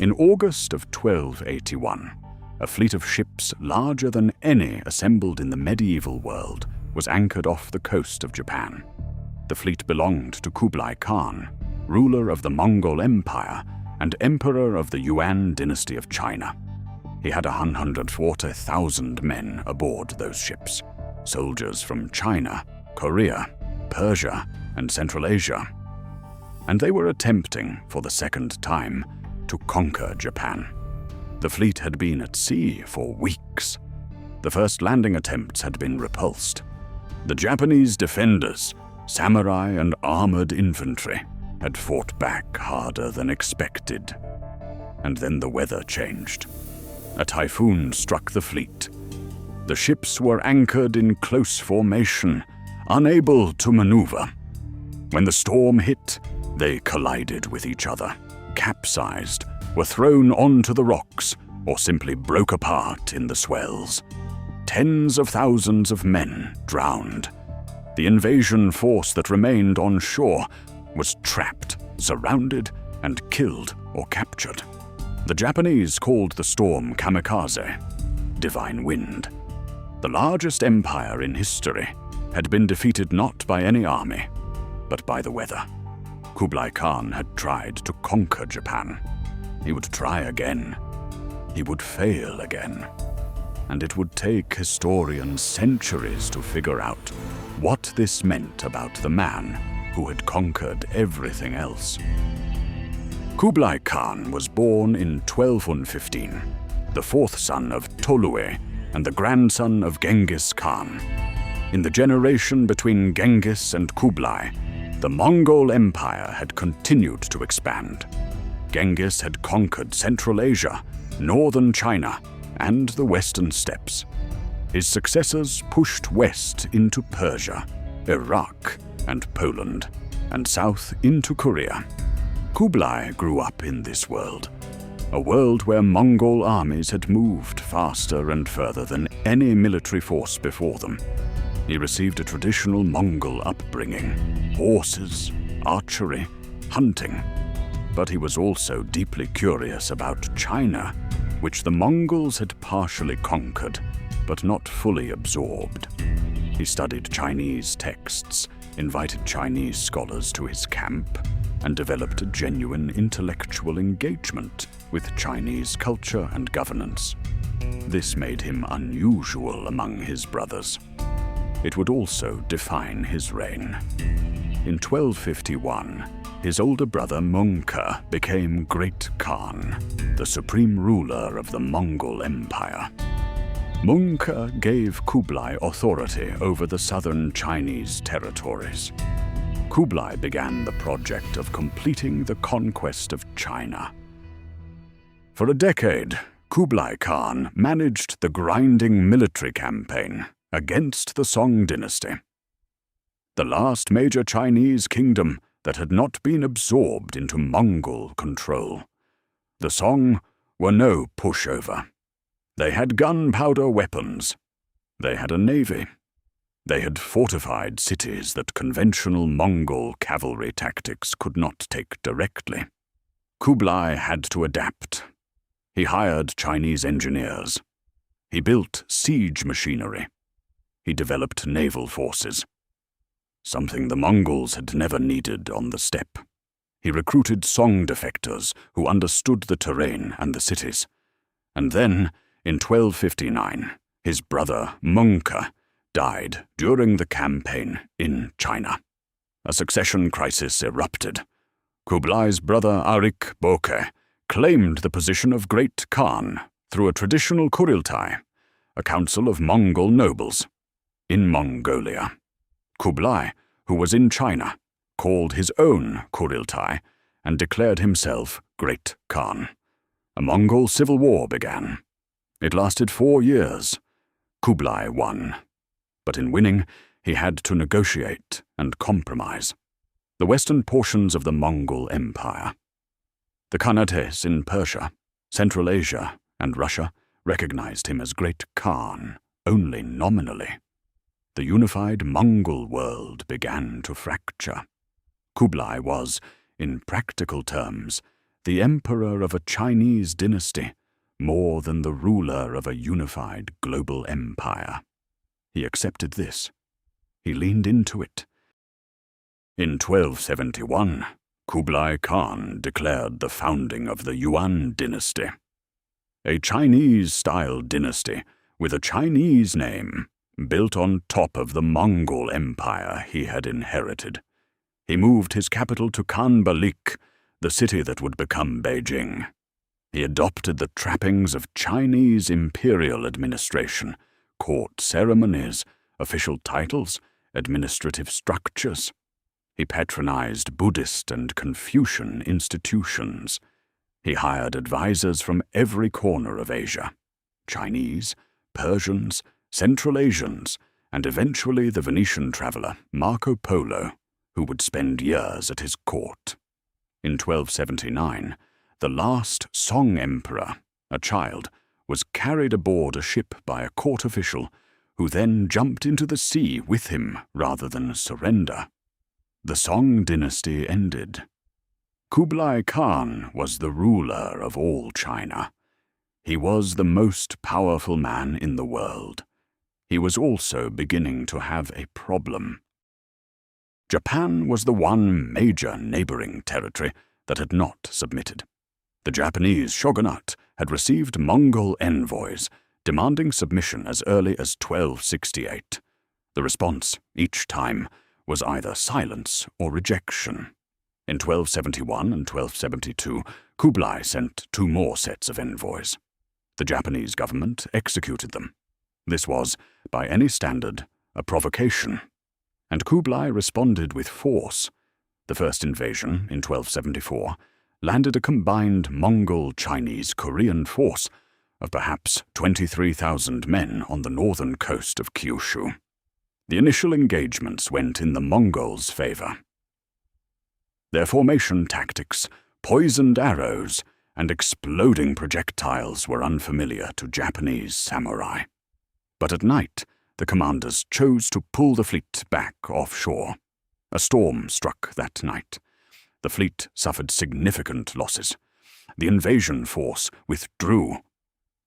In August of 1281, a fleet of ships larger than any assembled in the medieval world was anchored off the coast of Japan. The fleet belonged to Kublai Khan, ruler of the Mongol Empire and emperor of the Yuan dynasty of China. He had 140,000 men aboard those ships, soldiers from China, Korea, Persia, and Central Asia. And they were attempting, for the second time, to conquer Japan. The fleet had been at sea for weeks. The first landing attempts had been repulsed. The Japanese defenders, samurai and armored infantry, had fought back harder than expected. And then the weather changed. A typhoon struck the fleet. The ships were anchored in close formation, unable to maneuver. When the storm hit, they collided with each other, capsized, were thrown onto the rocks, or simply broke apart in the swells. Tens of thousands of men drowned. The invasion force that remained on shore was trapped, surrounded, and killed or captured. The Japanese called the storm kamikaze, divine wind. The largest empire in history had been defeated not by any army, but by the weather. Kublai Khan had tried to conquer Japan. He would try again. He would fail again. And it would take historians centuries to figure out what this meant about the man who had conquered everything else. Kublai Khan was born in 1215, the fourth son of Tolue and the grandson of Genghis Khan. In the generation between Genghis and Kublai, the Mongol Empire had continued to expand. Genghis had conquered Central Asia, northern China, and the western steppes. His successors pushed west into Persia, Iraq, and Poland, and south into Korea. Kublai grew up in this world, a world where Mongol armies had moved faster and further than any military force before them. He received a traditional Mongol upbringing: horses, archery, hunting. But he was also deeply curious about China, which the Mongols had partially conquered, but not fully absorbed. He studied Chinese texts, invited Chinese scholars to his camp, and developed a genuine intellectual engagement with Chinese culture and governance. This made him unusual among his brothers. It would also define his reign. In 1251, his older brother Mongke became Great Khan, the supreme ruler of the Mongol Empire. Mongke gave Kublai authority over the southern Chinese territories. Kublai began the project of completing the conquest of China. For a decade, Kublai Khan managed the grinding military campaign against the Song dynasty, the last major Chinese kingdom that had not been absorbed into Mongol control. The Song were no pushover. They had gunpowder weapons. They had a navy. They had fortified cities that conventional Mongol cavalry tactics could not take directly. Kublai had to adapt. He hired Chinese engineers. He built siege machinery. He developed naval forces, something the Mongols had never needed on the steppe. He recruited Song defectors who understood the terrain and the cities. And then, in 1259, his brother Mongke died during the campaign in China. A succession crisis erupted. Kublai's brother Arik Boke claimed the position of Great Khan through a traditional Kuriltai, a council of Mongol nobles. In Mongolia, Kublai, who was in China, called his own Kuriltai and declared himself Great Khan. A Mongol civil war began. It lasted 4 years. Kublai won. But in winning, he had to negotiate and compromise. The western portions of the Mongol Empire, the Khanates in Persia, Central Asia, and Russia, recognized him as Great Khan only nominally. The unified Mongol world began to fracture. Kublai was, in practical terms, the emperor of a Chinese dynasty, more than the ruler of a unified global empire. He accepted this. He leaned into it. In 1271, Kublai Khan declared the founding of the Yuan dynasty, a Chinese-style dynasty with a Chinese name, built on top of the Mongol empire he had inherited. He moved his capital to Khanbalik, the city that would become Beijing. He adopted the trappings of Chinese imperial administration, court ceremonies, official titles, administrative structures. He patronized Buddhist and Confucian institutions. He hired advisors from every corner of Asia, Chinese, Persians, Central Asians, and eventually the Venetian traveler Marco Polo, who would spend years at his court. In 1279, the last Song emperor, a child, was carried aboard a ship by a court official who then jumped into the sea with him rather than surrender. The Song dynasty ended. Kublai Khan was the ruler of all China. He was the most powerful man in the world. He was also beginning to have a problem. Japan was the one major neighboring territory that had not submitted. The Japanese shogunate had received Mongol envoys demanding submission as early as 1268. The response, each time, was either silence or rejection. In 1271 and 1272, Kublai sent 2 more sets of envoys. The Japanese government executed them. This was, by any standard, a provocation, and Kublai responded with force. The first invasion, in 1274, landed a combined Mongol-Chinese-Korean force of perhaps 23,000 men on the northern coast of Kyushu. The initial engagements went in the Mongols' favor. Their formation tactics, poisoned arrows, and exploding projectiles were unfamiliar to Japanese samurai. But at night, the commanders chose to pull the fleet back offshore. A storm struck that night. The fleet suffered significant losses. The invasion force withdrew.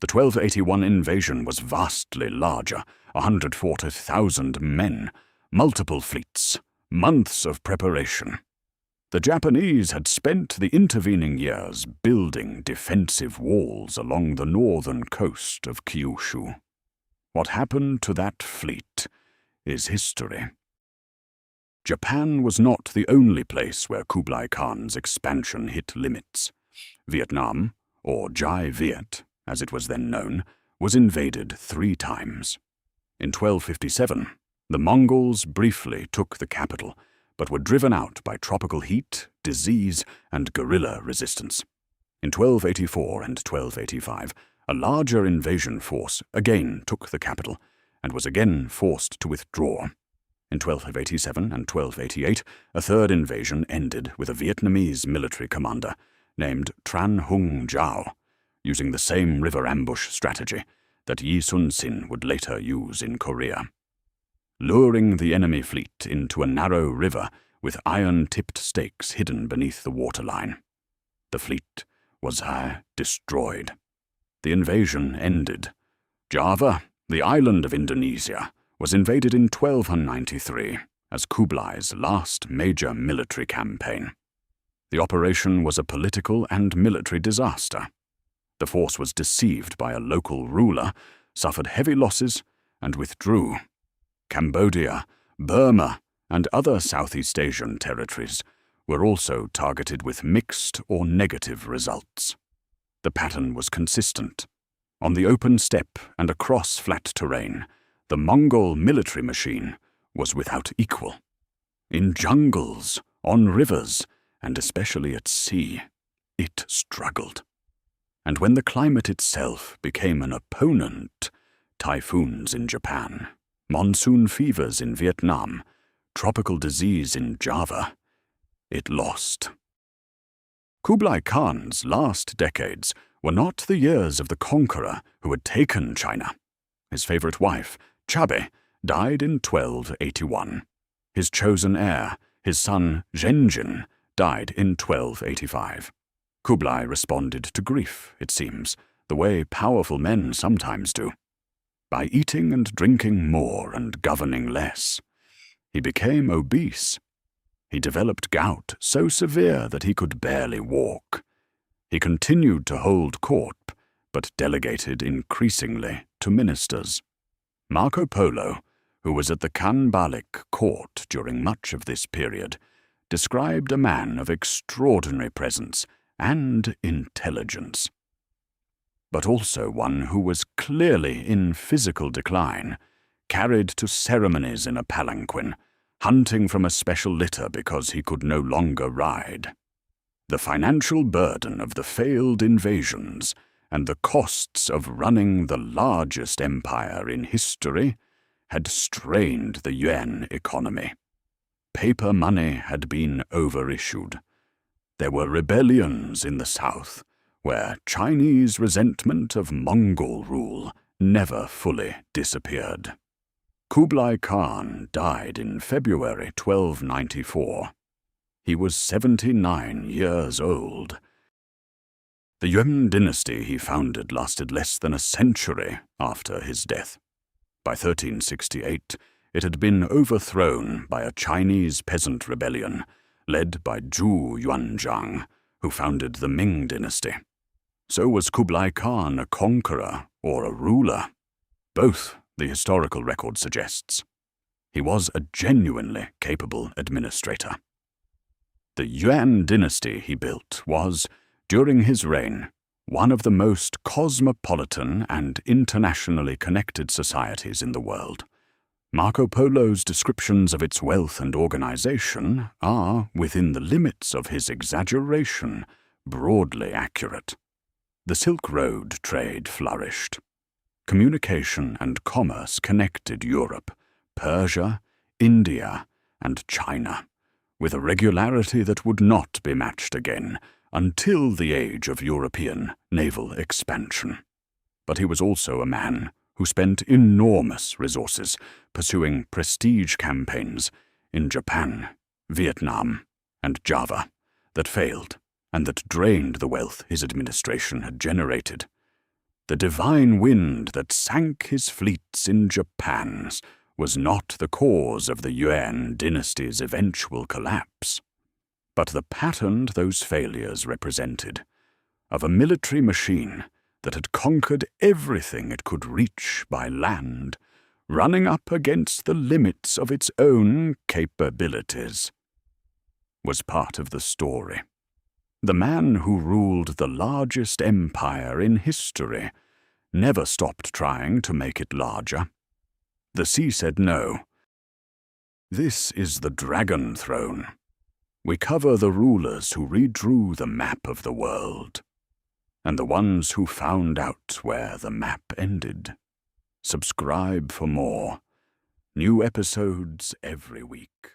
The 1281 invasion was vastly larger, 140,000 men, multiple fleets, months of preparation. The Japanese had spent the intervening years building defensive walls along the northern coast of Kyushu. What happened to that fleet is history. Japan was not the only place where Kublai Khan's expansion hit limits. Vietnam, or Jai Viet, as it was then known, was invaded 3 times. In 1257, the Mongols briefly took the capital, but were driven out by tropical heat, disease, and guerrilla resistance. In 1284 and 1285, a larger invasion force again took the capital, and was again forced to withdraw. In 1287 and 1288, a third invasion ended with a Vietnamese military commander named Tran Hung Giao, using the same river ambush strategy that Yi Sun Sin would later use in Korea. Luring the enemy fleet into a narrow river with iron-tipped stakes hidden beneath the waterline. The fleet was destroyed. The invasion ended. Java, the island of Indonesia, was invaded in 1293 as Kublai's last major military campaign. The operation was a political and military disaster. The force was deceived by a local ruler, suffered heavy losses, and withdrew. Cambodia, Burma, and other Southeast Asian territories were also targeted with mixed or negative results. The pattern was consistent. On the open steppe and across flat terrain, the Mongol military machine was without equal. In jungles, on rivers, and especially at sea, it struggled. And when the climate itself became an opponent, typhoons in Japan, monsoon fevers in Vietnam, tropical disease in Java, it lost. Kublai Khan's last decades were not the years of the conqueror who had taken China. His favorite wife, Chabe, died in 1281. His chosen heir, his son Zhenjin, died in 1285. Kublai responded to grief, it seems, the way powerful men sometimes do, by eating and drinking more and governing less. He became obese. He developed gout so severe that he could barely walk. He continued to hold court, but delegated increasingly to ministers. Marco Polo, who was at the Khan court during much of this period, described a man of extraordinary presence and intelligence, but also one who was clearly in physical decline, carried to ceremonies in a palanquin, hunting from a special litter because he could no longer ride. The financial burden of the failed invasions and the costs of running the largest empire in history had strained the Yuan economy. Paper money had been overissued. There were rebellions in the south, where Chinese resentment of Mongol rule never fully disappeared. Kublai Khan died in February 1294. He was 79 years old. The Yuan dynasty he founded lasted less than a century after his death. By 1368, it had been overthrown by a Chinese peasant rebellion led by Zhu Yuanzhang, who founded the Ming dynasty. So was Kublai Khan a conqueror or a ruler? Both, the historical record suggests. He was a genuinely capable administrator. The Yuan dynasty he built was, during his reign, one of the most cosmopolitan and internationally connected societies in the world. Marco Polo's descriptions of its wealth and organization are, within the limits of his exaggeration, broadly accurate. The Silk Road trade flourished. Communication and commerce connected Europe, Persia, India, and China, with a regularity that would not be matched again until the age of European naval expansion. But he was also a man who spent enormous resources pursuing prestige campaigns in Japan, Vietnam, and Java that failed and that drained the wealth his administration had generated. The divine wind that sank his fleets in Japan was not the cause of the Yuan dynasty's eventual collapse, but the pattern those failures represented, of a military machine that had conquered everything it could reach by land, running up against the limits of its own capabilities, was part of the story. The man who ruled the largest empire in history never stopped trying to make it larger. The sea said no. This is the dragon throne. We cover the rulers who redrew the map of the world, and the ones who found out where the map ended. Subscribe for more. New episodes every week.